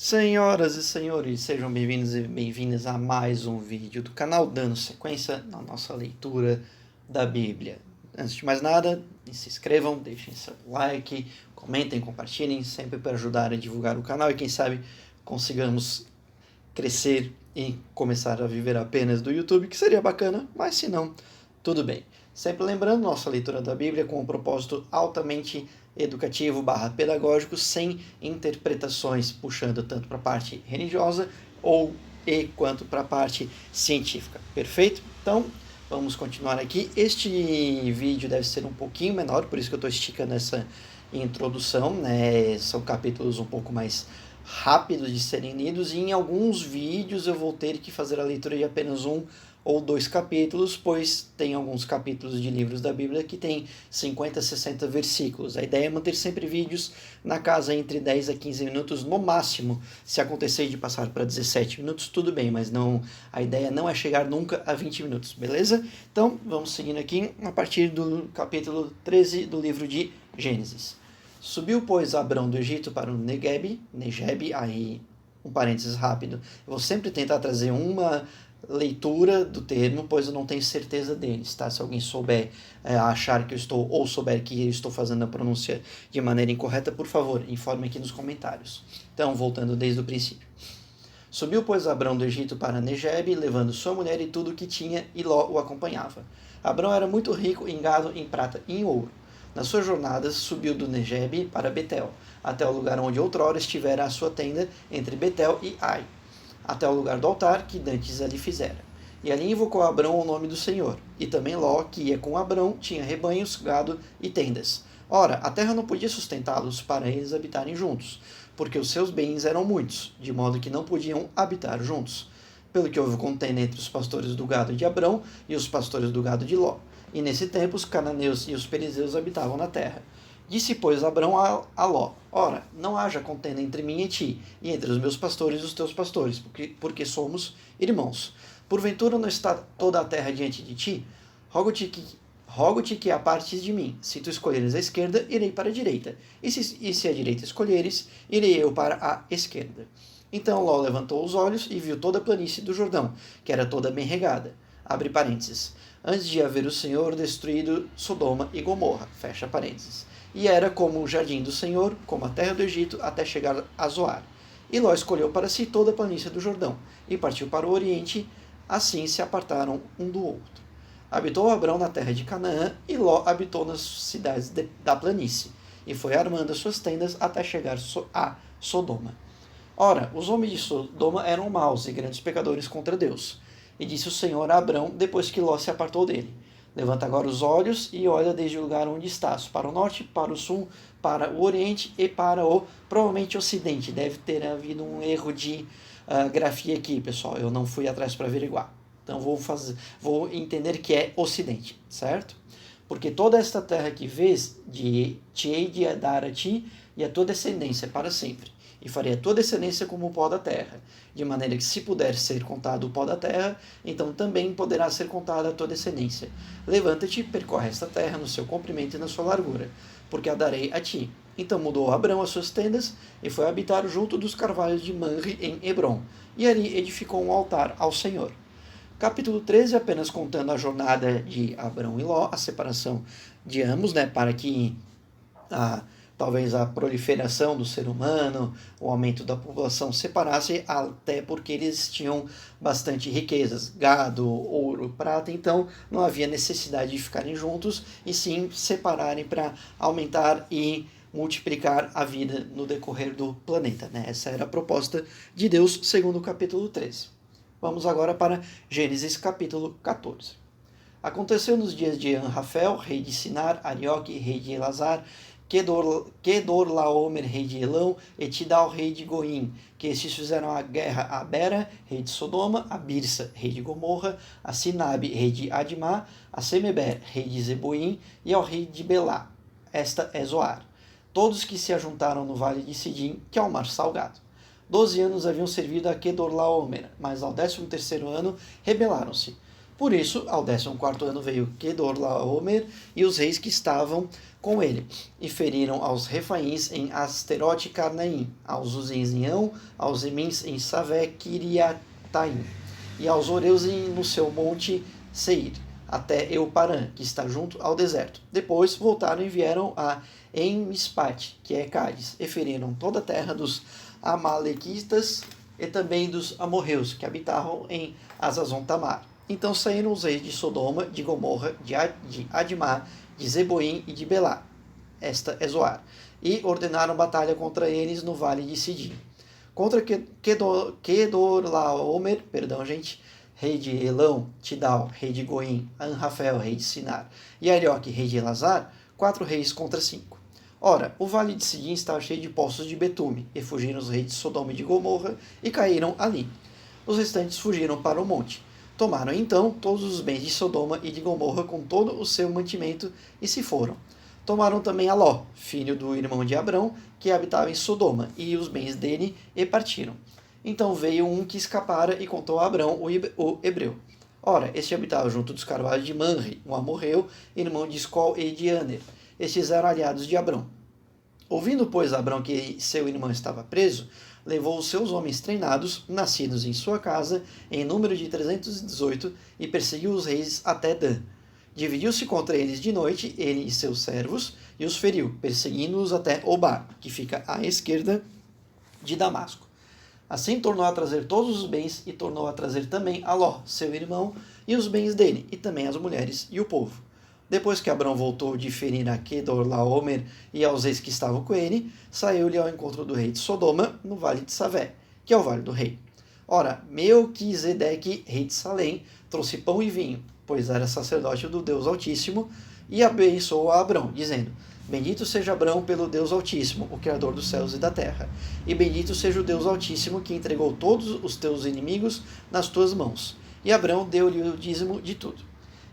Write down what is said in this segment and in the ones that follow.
Senhoras e senhores, sejam bem-vindos e bem-vindas a mais um vídeo do canal, dando sequência na nossa leitura da Bíblia. Antes de mais nada, se inscrevam, deixem seu like, comentem, compartilhem, sempre para ajudar a divulgar o canal e quem sabe consigamos crescer e começar a viver apenas do YouTube, que seria bacana, mas se não, tudo bem. Sempre lembrando, nossa leitura da Bíblia com um propósito altamente educativo/pedagógico, sem interpretações, puxando tanto para a parte religiosa quanto para a parte científica. Perfeito? Então, vamos continuar aqui. Este vídeo deve ser um pouquinho menor, por isso que eu estou esticando essa introdução, né? São capítulos um pouco mais rápidos de serem lidos, e em alguns vídeos eu vou ter que fazer a leitura de apenas um ou dois capítulos, pois tem alguns capítulos de livros da Bíblia que tem 50, 60 versículos. A ideia é manter sempre vídeos na casa entre 10 a 15 minutos no máximo. Se acontecer de passar para 17 minutos, tudo bem, mas não, a ideia não é chegar nunca a 20 minutos, beleza? Então, vamos seguindo aqui a partir do capítulo 13 do livro de Gênesis. Subiu, pois, Abrão do Egito para o Negeb, aí um parênteses rápido. Eu vou sempre tentar trazer uma leitura do termo, pois eu não tenho certeza deles, tá? Se alguém souber achar que eu estou, ou souber que eu estou fazendo a pronúncia de maneira incorreta, por favor, informe aqui nos comentários. Então, voltando desde o princípio. Subiu, pois, Abrão do Egito para Negeb, levando sua mulher e tudo o que tinha, e Ló o acompanhava. Abrão era muito rico em gado, em prata e em ouro. Nas suas jornadas, subiu do Negeb para Betel, até o lugar onde outrora estivera a sua tenda, entre Betel e Ai, até o lugar do altar que dantes ali fizera. E ali invocou Abrão o nome do Senhor. E também Ló, que ia com Abrão, tinha rebanhos, gado e tendas. Ora, a terra não podia sustentá-los para eles habitarem juntos, porque os seus bens eram muitos, de modo que não podiam habitar juntos. Pelo que houve contenda entre os pastores do gado de Abrão e os pastores do gado de Ló. E nesse tempo os cananeus e os perizeus habitavam na terra. Disse, pois, Abrão a Ló: Ora, não haja contenda entre mim e ti, e entre os meus pastores e os teus pastores, porque somos irmãos. Porventura não está toda a terra diante de ti? Rogo-te que apartes de mim. Se tu escolheres a esquerda, irei para a direita. E se a direita escolheres, irei eu para a esquerda. Então Ló levantou os olhos e viu toda a planície do Jordão, que era toda bem regada. Abre parênteses. Antes de haver o Senhor destruído Sodoma e Gomorra. Fecha parênteses. E era como o jardim do Senhor, como a terra do Egito, até chegar a Zoar. E Ló escolheu para si toda a planície do Jordão, e partiu para o oriente, assim se apartaram um do outro. Habitou Abrão na terra de Canaã, e Ló habitou nas cidades da planície, e foi armando as suas tendas até chegar a Sodoma. Ora, os homens de Sodoma eram maus e grandes pecadores contra Deus. E disse o Senhor a Abrão, depois que Ló se apartou dele: Levanta agora os olhos e olha desde o lugar onde estás, para o norte, para o sul, para o oriente e para o, provavelmente, ocidente. Deve ter havido um erro de grafia aqui, pessoal. Eu não fui atrás para averiguar. Então vou entender que é ocidente, certo? Porque toda esta terra que vês, te hei de dar a ti e a tua descendência para sempre. E farei a tua descendência como o pó da terra, de maneira que se puder ser contado o pó da terra, então também poderá ser contada a tua descendência. Levanta-te, percorre esta terra no seu comprimento e na sua largura, porque a darei a ti. Então mudou Abrão as suas tendas e foi habitar junto dos carvalhos de Manre em Hebrom, e ali edificou um altar ao Senhor. Capítulo 13, apenas contando a jornada de Abrão e Ló, a separação de ambos, né, para que talvez a proliferação do ser humano, o aumento da população separasse, até porque eles tinham bastante riquezas, gado, ouro, prata, então não havia necessidade de ficarem juntos, e sim separarem para aumentar e multiplicar a vida no decorrer do planeta, né? Essa era a proposta de Deus, segundo o capítulo 13. Vamos agora para Gênesis capítulo 14. Aconteceu nos dias de Anrafel, rei de Sinar, Arioque, rei de Elazar, Kedorlaomer, rei de Elão, e Tidal, rei de Goim, que estes fizeram a guerra a Bera, rei de Sodoma, a Birsa, rei de Gomorra, a Sinabe, rei de Admá, a Semeber, rei de Zeboim, e ao rei de Belá. Esta é Zoar. Todos que se ajuntaram no vale de Sidim, que é o mar salgado. 12 anos haviam servido a Kedorlaomer, mas ao 13º ano rebelaram-se. Por isso, ao 14º ano veio Quedorlaomer e os reis que estavam com ele, e feriram aos Refaíns em Asterote Carnaim, aos Uzins em Ão, aos Emins em Savé Kiriataim, e aos Oreus no seu monte Seir, até Euparã, que está junto ao deserto. Depois voltaram e vieram a Enmispate, que é Cádiz, e feriram toda a terra dos Amalequitas e também dos amorreus, que habitavam em Azazon Tamar. Então saíram os reis de Sodoma, de Gomorra, de Admá, de Zeboim e de Belá, esta é Zoar, e ordenaram batalha contra eles no vale de Sidim. Contra Quedorlaomer, rei de Elão, Tidal, rei de Goim, Anrafel, rei de Sinar, e Arioque, rei de Elazar, 4 reis contra 5. Ora, o vale de Sidim estava cheio de poços de betume, e fugiram os reis de Sodoma e de Gomorra, e caíram ali. Os restantes fugiram para o monte. Tomaram então todos os bens de Sodoma e de Gomorra com todo o seu mantimento, e se foram. Tomaram também a Ló, filho do irmão de Abrão, que habitava em Sodoma, e os bens dele, e partiram. Então veio um que escapara e contou a Abrão, o hebreu. Ora, este habitava junto dos carvalhos de Manre, um amorreu, irmão de Escol e de Aner. Estes eram aliados de Abrão. Ouvindo, pois, Abrão que seu irmão estava preso, levou os seus homens treinados, nascidos em sua casa, em número de 318, e perseguiu os reis até Dan. Dividiu-se contra eles de noite, ele e seus servos, e os feriu, perseguindo-os até Obá, que fica à esquerda de Damasco. Assim tornou a trazer todos os bens, e tornou a trazer também a Ló, seu irmão, e os bens dele, e também as mulheres e o povo. Depois que Abrão voltou de ferir a Quedorlaomer e aos reis que estavam com ele, saiu-lhe ao encontro do rei de Sodoma, no vale de Savé, que é o vale do rei. Ora, Melquisedeque, rei de Salém, trouxe pão e vinho, pois era sacerdote do Deus Altíssimo, e abençoou a Abrão, dizendo: Bendito seja Abrão pelo Deus Altíssimo, o Criador dos céus e da terra, e bendito seja o Deus Altíssimo que entregou todos os teus inimigos nas tuas mãos. E Abrão deu-lhe o dízimo de tudo.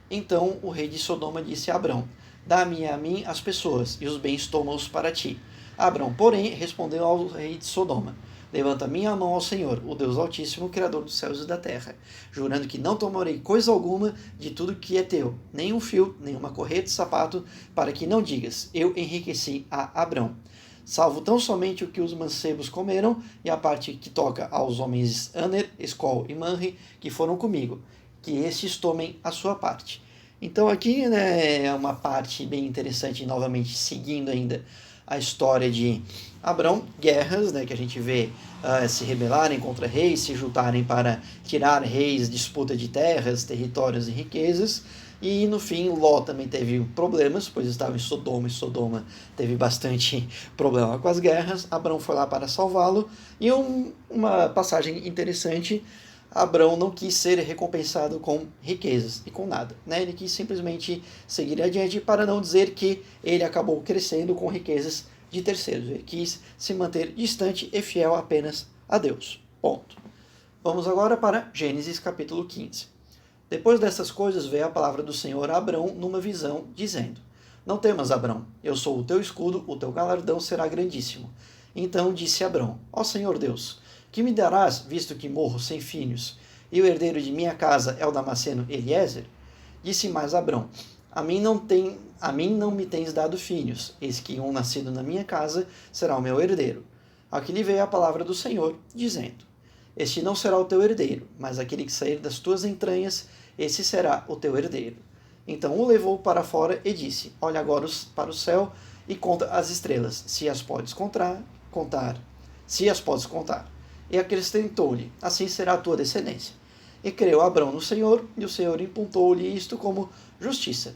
Então o rei de Sodoma disse a Abrão: Dá-me a mim as pessoas, e os bens toma-os para ti. Abrão, porém, respondeu ao rei de Sodoma: Levanta minha mão ao Senhor, o Deus Altíssimo, Criador dos céus e da terra, jurando que não tomarei coisa alguma de tudo que é teu, nem um fio, nem uma correia de sapato, para que não digas: Eu enriqueci a Abrão. Salvo tão somente o que os mancebos comeram, e a parte que toca aos homens Aner, Escol e Manre, que foram comigo, que estes tomem a sua parte. Então aqui, né, é uma parte bem interessante, novamente seguindo ainda a história de Abrão, guerras, né, que a gente vê se rebelarem contra reis, se juntarem para tirar reis, disputa de terras, territórios e riquezas. E no fim, Ló também teve problemas, pois estava em Sodoma, e Sodoma teve bastante problema com as guerras. Abrão foi lá para salvá-lo. E uma passagem interessante: Abrão não quis ser recompensado com riquezas e com nada, né? Ele quis simplesmente seguir adiante, para não dizer que ele acabou crescendo com riquezas de terceiros. Ele quis se manter distante e fiel apenas a Deus. Ponto. Vamos agora para Gênesis capítulo 15. Depois dessas coisas veio a palavra do Senhor a Abrão numa visão, dizendo: Não temas, Abrão, eu sou o teu escudo, o teu galardão será grandíssimo. Então disse Abrão: Ó Senhor Deus, que me darás, visto que morro sem filhos, e o herdeiro de minha casa é o Damasceno Eliezer? Disse mais Abrão: A mim não me tens dado filhos, eis que um nascido na minha casa será o meu herdeiro. Ao que lhe veio a palavra do Senhor, dizendo: Este não será o teu herdeiro, mas aquele que sair das tuas entranhas, esse será o teu herdeiro. Então o levou para fora e disse: Olha agora para o céu e conta as estrelas, se as podes contar. E acrescentou-lhe: Assim será a tua descendência. E creu Abrão no Senhor, e o Senhor imputou-lhe isto como justiça.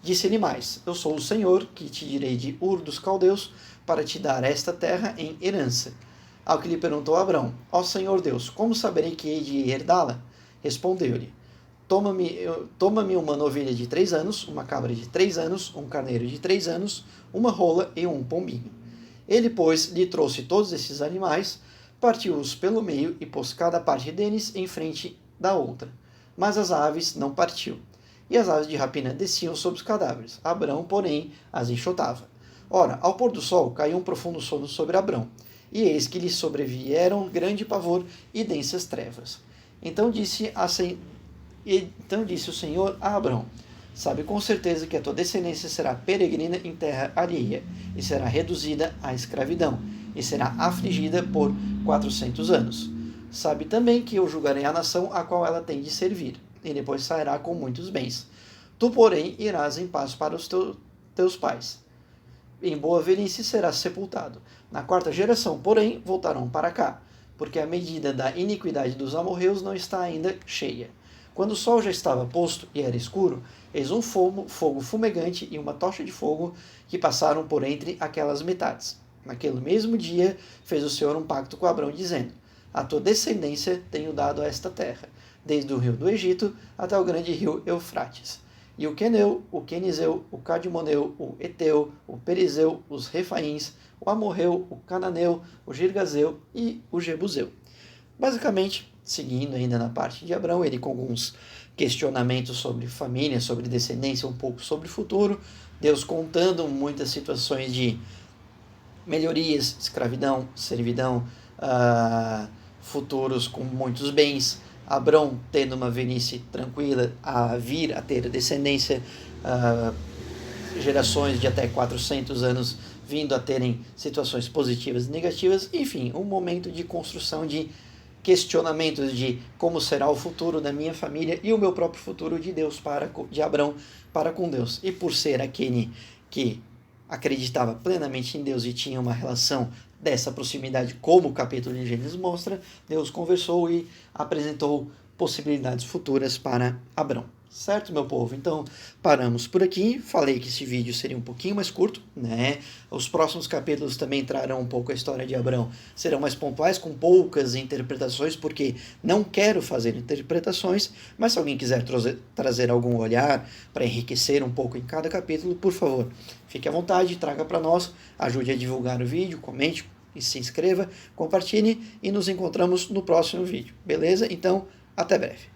Disse-lhe mais: Eu sou o Senhor, que te direi de Ur dos Caldeus, para te dar esta terra em herança. Ao que lhe perguntou Abrão: Ó Senhor Deus, como saberei que hei de herdá-la? Respondeu-lhe: Toma-me uma novilha de 3 anos, uma cabra de 3 anos, um carneiro de 3 anos, uma rola e um pombinho. Ele, pois, lhe trouxe todos esses animais, partiu-os pelo meio e pôs cada parte deles em frente da outra. Mas as aves não partiu. E as aves de rapina desciam sobre os cadáveres. Abrão, porém, as enxotava. Ora, ao pôr do sol, caiu um profundo sono sobre Abrão. E eis que lhe sobrevieram grande pavor e densas trevas. Então disse E então disse o Senhor a Abrão: sabe com certeza que a tua descendência será peregrina em terra alheia, e será reduzida à escravidão, e será afligida por 400 anos. Sabe também que eu julgarei a nação a qual ela tem de servir, e depois sairá com muitos bens. Tu, porém, irás em paz para os teus pais. Em boa velhice serás sepultado. Na quarta geração, porém, voltarão para cá, porque a medida da iniquidade dos amorreus não está ainda cheia. Quando o sol já estava posto e era escuro, eis um fogo fumegante e uma tocha de fogo que passaram por entre aquelas metades. Naquele mesmo dia fez o Senhor um pacto com Abrão, dizendo: a tua descendência tenho dado a esta terra, desde o rio do Egito até o grande rio Eufrates. E o Queneu, o Quenizeu, o Cadmoneu, o Eteu, o Perizeu, os Refaíns, o Amorreu, o Cananeu, o Girgazeu e o Jebuseu. Basicamente, seguindo ainda na parte de Abrão, ele com alguns questionamentos sobre família, sobre descendência, um pouco sobre o futuro, Deus contando muitas situações de melhorias, escravidão, servidão, futuros com muitos bens, Abrão tendo uma velhice tranquila, a vir a ter descendência, gerações de até 400 anos vindo a terem situações positivas e negativas, enfim, um momento de construção de questionamentos de como será o futuro da minha família e o meu próprio futuro de Abrão para com Deus. E por ser aquele que acreditava plenamente em Deus e tinha uma relação dessa proximidade, como o capítulo de Gênesis mostra, Deus conversou e apresentou possibilidades futuras para Abrão. Certo, meu povo? Então, paramos por aqui. Falei que esse vídeo seria um pouquinho mais curto, né? Os próximos capítulos também trarão um pouco a história de Abrão. Serão mais pontuais, com poucas interpretações, porque não quero fazer interpretações, mas se alguém quiser trazer algum olhar para enriquecer um pouco em cada capítulo, por favor, fique à vontade, traga para nós, ajude a divulgar o vídeo, comente e se inscreva, compartilhe e nos encontramos no próximo vídeo. Beleza? Então, até breve.